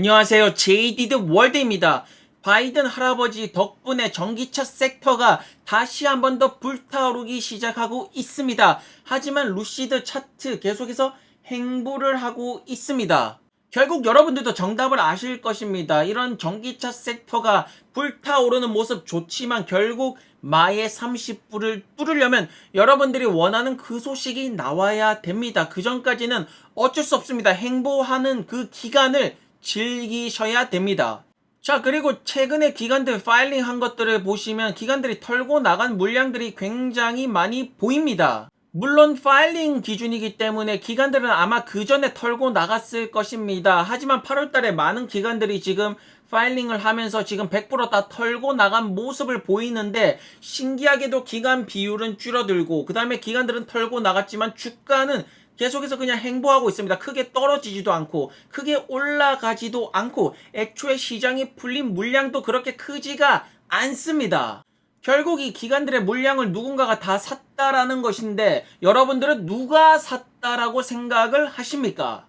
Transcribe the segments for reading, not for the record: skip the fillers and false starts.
안녕하세요. 제이디드 월드입니다. 바이든 할아버지 덕분에 전기차 섹터가 다시 한 번 더 불타오르기 시작하고 있습니다. 하지만 루시드 차트 계속해서 행보를 하고 있습니다. 결국 여러분들도 정답을 아실 것입니다. 이런 전기차 섹터가 불타오르는 모습 좋지만 결국 마의 30불을 뚫으려면 여러분들이 원하는 그 소식이 나와야 됩니다. 그 전까지는 어쩔 수 없습니다. 행보하는 그 기간을 즐기셔야 됩니다. 자, 그리고 최근에 기관들 파일링 한 것들을 보시면 기관들이 털고 나간 물량들이 굉장히 많이 보입니다. 물론 파일링 기준이기 때문에 기관들은 아마 그 전에 털고 나갔을 것입니다. 하지만 8월달에 많은 기관들이 지금 파일링을 하면서 지금 100%다 털고 나간 모습을 보이는데, 신기하게도 기관 비율은 줄어들고 그 다음에 기관들은 털고 나갔지만 주가는 계속해서 그냥 행보하고 있습니다. 크게 떨어지지도 않고 크게 올라가지도 않고 애초에 시장이 풀린 물량도 그렇게 크지가 않습니다. 결국 이 기관들의 물량을 누군가가 다 샀다라는 것인데, 여러분들은 누가 샀다라고 생각을 하십니까?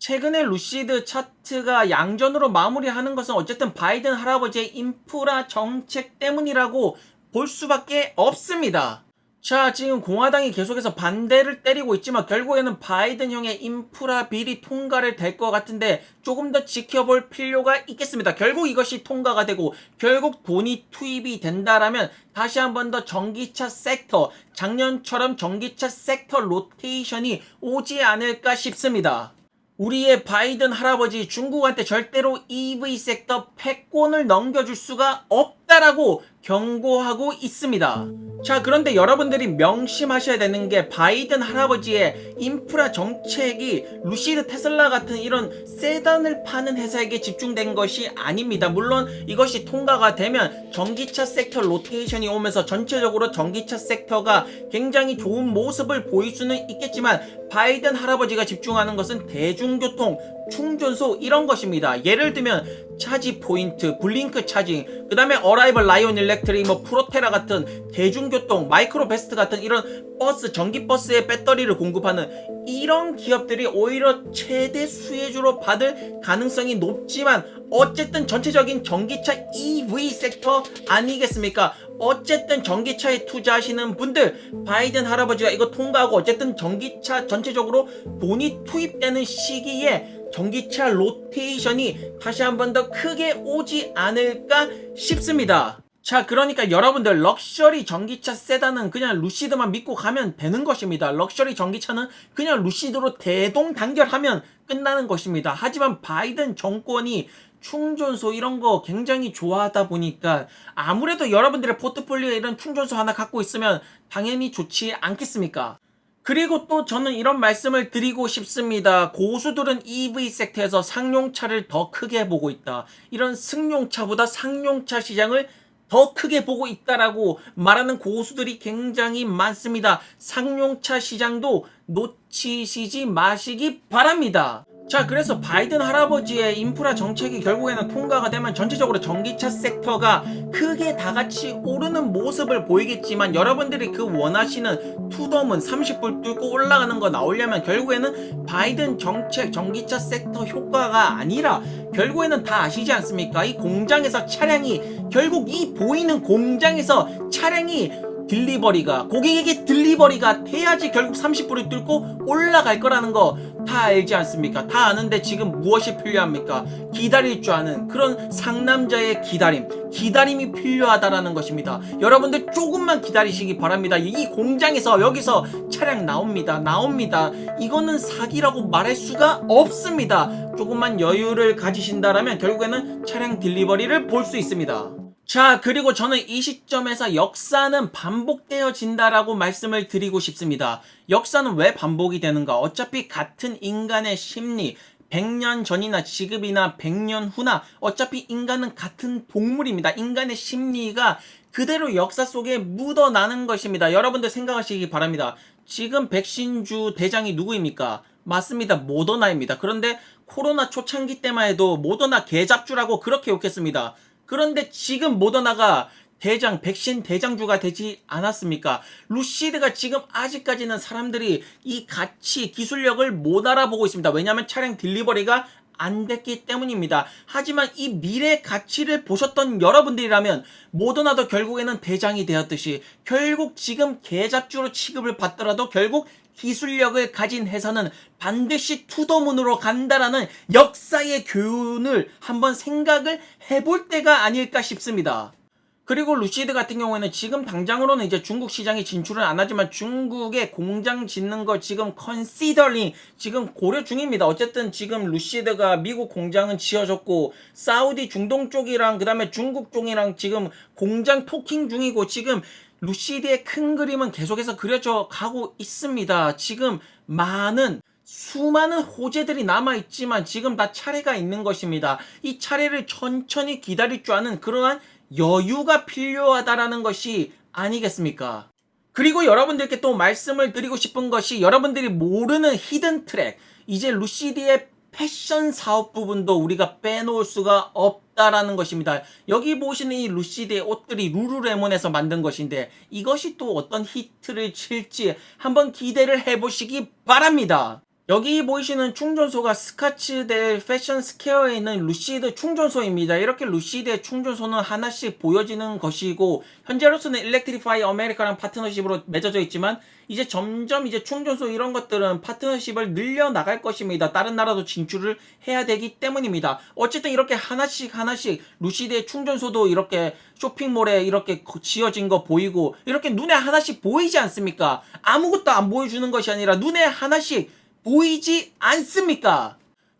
최근에 루시드 차트가 양전으로 마무리하는 것은 어쨌든 바이든 할아버지의 인프라 정책 때문이라고 볼 수밖에 없습니다. 자, 지금 공화당이 계속해서 반대를 때리고 있지만 결국에는 바이든 형의 인프라 비리 통과를 될 것 같은데 조금 더 지켜볼 필요가 있겠습니다. 결국 이것이 통과가 되고 결국 돈이 투입이 된다라면 다시 한 번 더 전기차 섹터, 작년처럼 전기차 섹터 로테이션이 오지 않을까 싶습니다. 우리의 바이든 할아버지 중국한테 절대로 EV 섹터 패권을 넘겨줄 수가 없다라고 경고하고 있습니다. 자, 그런데 여러분들이 명심하셔야 되는 게, 바이든 할아버지의 인프라 정책이 루시드 테슬라 같은 이런 세단을 파는 회사에게 집중된 것이 아닙니다. 물론 이것이 통과가 되면 전기차 섹터 로테이션이 오면서 전체적으로 전기차 섹터가 굉장히 좋은 모습을 보일 수는 있겠지만 바이든 할아버지가 집중하는 것은 대중교통, 충전소 이런 것입니다. 예를 들면 차지 포인트, 블링크 차징, 그 다음에 어라이벌 라이온 일렉트릭, 프로테라 같은 대중교통, 마이크로 베스트 같은 이런 버스, 전기버스의 배터리를 공급하는 이런 기업들이 오히려 최대 수혜주로 받을 가능성이 높지만 어쨌든 전체적인 전기차 EV 섹터 아니겠습니까? 어쨌든 전기차에 투자하시는 분들, 바이든 할아버지가 이거 통과하고 어쨌든 전기차 전체적으로 돈이 투입되는 시기에 전기차 로테이션이 다시 한 번 더 크게 오지 않을까 싶습니다. 자, 그러니까 여러분들 럭셔리 전기차 세단은 그냥 루시드만 믿고 가면 되는 것입니다. 럭셔리 전기차는 그냥 루시드로 대동단결하면 끝나는 것입니다. 하지만 바이든 정권이 충전소 이런 거 굉장히 좋아하다 보니까 아무래도 여러분들의 포트폴리오에 이런 충전소 하나 갖고 있으면 당연히 좋지 않겠습니까? 그리고 또 저는 이런 말씀을 드리고 싶습니다. 고수들은 EV 섹터에서 상용차를 더 크게 보고 있다. 이런 승용차보다 상용차 시장을 더 크게 보고 있다라고 말하는 고수들이 굉장히 많습니다. 상용차 시장도 놓치시지 마시기 바랍니다. 자, 그래서 바이든 할아버지의 인프라 정책이 결국에는 통과가 되면 전체적으로 전기차 섹터가 크게 다같이 오르는 모습을 보이겠지만, 여러분들이 그 원하시는 투더문 30불 뚫고 올라가는 거 나오려면 결국에는 바이든 정책 전기차 섹터 효과가 아니라 결국에는 다 아시지 않습니까? 이 공장에서 차량이, 결국 이 보이는 공장에서 차량이 딜리버리가, 고객에게 딜리버리가 돼야지 결국 30불을 뚫고 올라갈 거라는 거 다 알지 않습니까? 다 아는데 지금 무엇이 필요합니까? 기다릴 줄 아는 그런 상남자의 기다림이 필요하다라는 것입니다. 여러분들 조금만 기다리시기 바랍니다. 이 공장에서 여기서 차량 나옵니다. 이거는 사기라고 말할 수가 없습니다. 조금만 여유를 가지신다라면 결국에는 차량 딜리버리를 볼 수 있습니다. 자, 그리고 저는 이 시점에서 역사는 반복되어진다라고 말씀을 드리고 싶습니다. 역사는 왜 반복이 되는가? 어차피 같은 인간의 심리, 100년 전이나 지금이나 100년 후나 어차피 인간은 같은 동물입니다. 인간의 심리가 그대로 역사 속에 묻어나는 것입니다. 여러분들 생각하시기 바랍니다. 지금 백신주 대장이 누구입니까? 맞습니다. 모더나입니다. 그런데 코로나 초창기 때만 해도 모더나 개잡주라고 그렇게 욕했습니다. 그런데 지금 모더나가 백신 대장주가 되지 않았습니까? 루시드가 지금 아직까지는 사람들이 이 가치, 기술력을 못 알아보고 있습니다. 왜냐하면 차량 딜리버리가 안 됐기 때문입니다. 하지만 이 미래 가치를 보셨던 여러분들이라면 모더나도 결국에는 대장이 되었듯이 결국 지금 계잡주로 취급을 받더라도 결국 기술력을 가진 회사는 반드시 투더문으로 간다라는 역사의 교훈을 한번 생각을 해볼 때가 아닐까 싶습니다. 그리고 루시드 같은 경우에는 지금 당장으로는 이제 중국 시장에 진출은 안 하지만 중국에 공장 짓는 거 지금 컨시더링 지금 고려 중입니다. 어쨌든 지금 루시드가 미국 공장은 지어졌고 사우디 중동 쪽이랑 그다음에 중국 쪽이랑 지금 공장 토킹 중이고 지금 루시드의 큰 그림은 계속해서 그려져 가고 있습니다. 지금 수많은 호재들이 남아있지만 지금 다 차례가 있는 것입니다. 이 차례를 천천히 기다릴 줄 아는 그러한 여유가 필요하다라는 것이 아니겠습니까? 그리고 여러분들께 또 말씀을 드리고 싶은 것이 여러분들이 모르는 히든 트랙, 이제 루시드의 패션 사업 부분도 우리가 빼놓을 수가 없다라는 것입니다. 여기 보시는 이 루시드의 옷들이 루루레몬에서 만든 것인데 이것이 또 어떤 히트를 칠지 한번 기대를 해보시기 바랍니다. 여기 보이시는 충전소가 스카츠델 패션 스퀘어에 있는 루시드 충전소입니다. 이렇게 루시드의 충전소는 하나씩 보여지는 것이고 현재로서는 일렉트리파이 아메리카랑 파트너십으로 맺어져 있지만 이제 점점 이제 충전소 이런 것들은 파트너십을 늘려 나갈 것입니다. 다른 나라도 진출을 해야 되기 때문입니다. 어쨌든 이렇게 하나씩 루시드의 충전소도 이렇게 쇼핑몰에 이렇게 지어진 거 보이고 이렇게 눈에 하나씩 보이지 않습니까? 아무것도 안 보여주는 것이 아니라 눈에 하나씩 보이지 않습니까?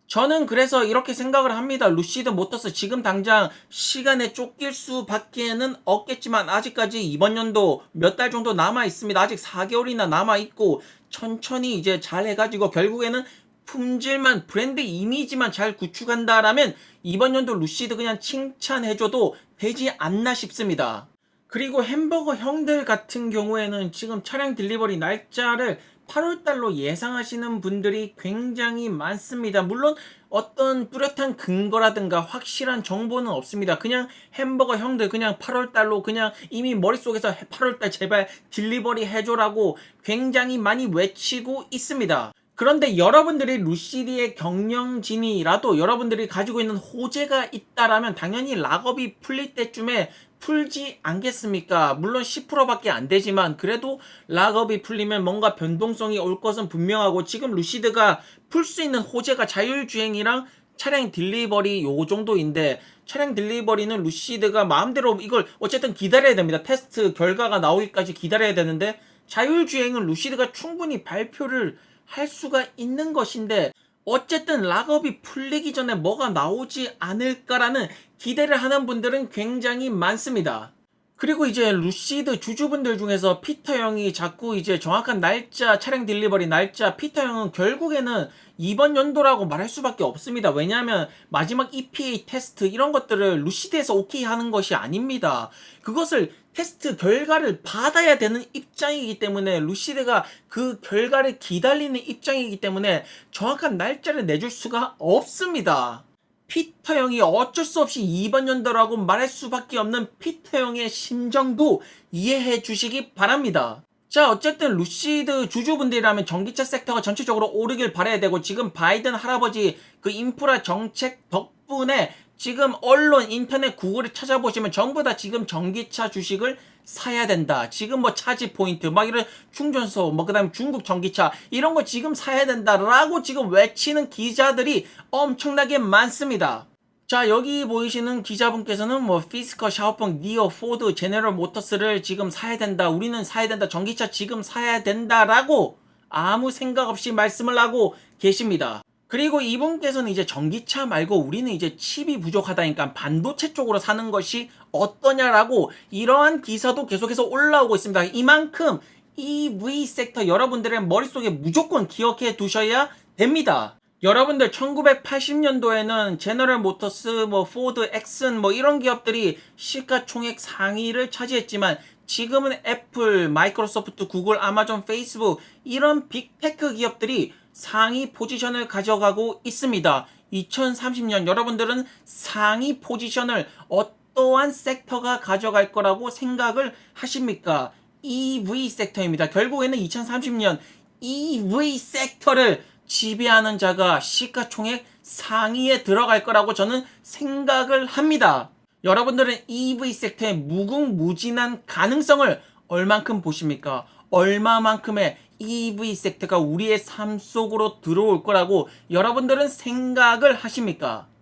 저는 그래서 이렇게 생각을 합니다. 루시드 모터스 지금 당장 시간에 쫓길 수밖에는 없겠지만 아직까지 이번 연도 몇 달 정도 남아 있습니다. 아직 4개월이나 남아 있고 천천히 이제 잘 해가지고 결국에는 품질만 브랜드 이미지만 잘 구축한다라면 이번 연도 루시드 그냥 칭찬해줘도 되지 않나 싶습니다. 그리고 햄버거 형들 같은 경우에는 지금 차량 딜리버리 날짜를 8월달로 예상하시는 분들이 굉장히 많습니다. 물론 어떤 뚜렷한 근거라든가 확실한 정보는 없습니다. 그냥 햄버거 형들 그냥 8월달로 그냥 이미 머릿속에서 8월달 제발 딜리버리 해줘라고 굉장히 많이 외치고 있습니다. 그런데 여러분들이 루시드의 경영진이라도 여러분들이 가지고 있는 호재가 있다라면 당연히 락업이 풀릴 때쯤에 풀지 않겠습니까? 물론 10%밖에 안 되지만 그래도 락업이 풀리면 뭔가 변동성이 올 것은 분명하고 지금 루시드가 풀 수 있는 호재가 자율주행이랑 차량 딜리버리 요 정도인데 차량 딜리버리는 루시드가 마음대로 이걸 어쨌든 기다려야 됩니다. 테스트 결과가 나오기까지 기다려야 되는데 자율주행은 루시드가 충분히 발표를 할 수가 있는 것인데 어쨌든 락업이 풀리기 전에 뭐가 나오지 않을까라는 기대를 하는 분들은 굉장히 많습니다. 그리고 이제 루시드 주주분들 중에서 피터 형이 자꾸 이제 정확한 날짜, 차량 딜리버리 날짜, 피터 형은 결국에는 이번 연도라고 말할 수밖에 없습니다. 왜냐하면 마지막 EPA 테스트 이런 것들을 루시드에서 오케이 하는 것이 아닙니다. 그것을 테스트 결과를 받아야 되는 입장이기 때문에 루시드가 그 결과를 기다리는 입장이기 때문에 정확한 날짜를 내줄 수가 없습니다. 피터 형이 어쩔 수 없이 이번 연도라고 말할 수밖에 없는 피터 형의 심정도 이해해 주시기 바랍니다. 자, 어쨌든 루시드 주주분들이라면 전기차 섹터가 전체적으로 오르길 바라야 되고 지금 바이든 할아버지 그 인프라 정책 덕분에 지금 언론, 인터넷, 구글을 찾아보시면 전부 다 지금 전기차 주식을 사야 된다. 지금 뭐 차지 포인트, 막 이런 충전소, 뭐 그다음에 중국 전기차 이런 거 지금 사야 된다라고 지금 외치는 기자들이 엄청나게 많습니다. 자, 여기 보이시는 기자분께서는 뭐 피스커, 샤오펑, 니오, 포드, 제네럴 모터스를 지금 사야 된다. 우리는 사야 된다. 전기차 지금 사야 된다라고 아무 생각 없이 말씀을 하고 계십니다. 그리고 이분께서는 이제 전기차 말고 우리는 이제 칩이 부족하다니까 반도체 쪽으로 사는 것이 어떠냐라고 이러한 기사도 계속해서 올라오고 있습니다. 이만큼 EV 섹터 여러분들의 머릿속에 무조건 기억해 두셔야 됩니다. 여러분들 1980년도에는 제너럴 모터스, 뭐 포드, 엑슨 뭐 이런 기업들이 시가총액 상위를 차지했지만 지금은 애플, 마이크로소프트, 구글, 아마존, 페이스북 이런 빅테크 기업들이 상위 포지션을 가져가고 있습니다. 2030년 여러분들은 상위 포지션을 어떠한 섹터가 가져갈 거라고 생각을 하십니까? EV 섹터입니다. 결국에는 2030년 EV 섹터를 지배하는 자가 시가총액 상위에 들어갈 거라고 저는 생각을 합니다. 여러분들은 EV 섹터의 무궁무진한 가능성을 얼만큼 보십니까? 얼마만큼의 EV 섹터가 우리의 삶 속으로 들어올 거라고 여러분들은 생각을 하십니까?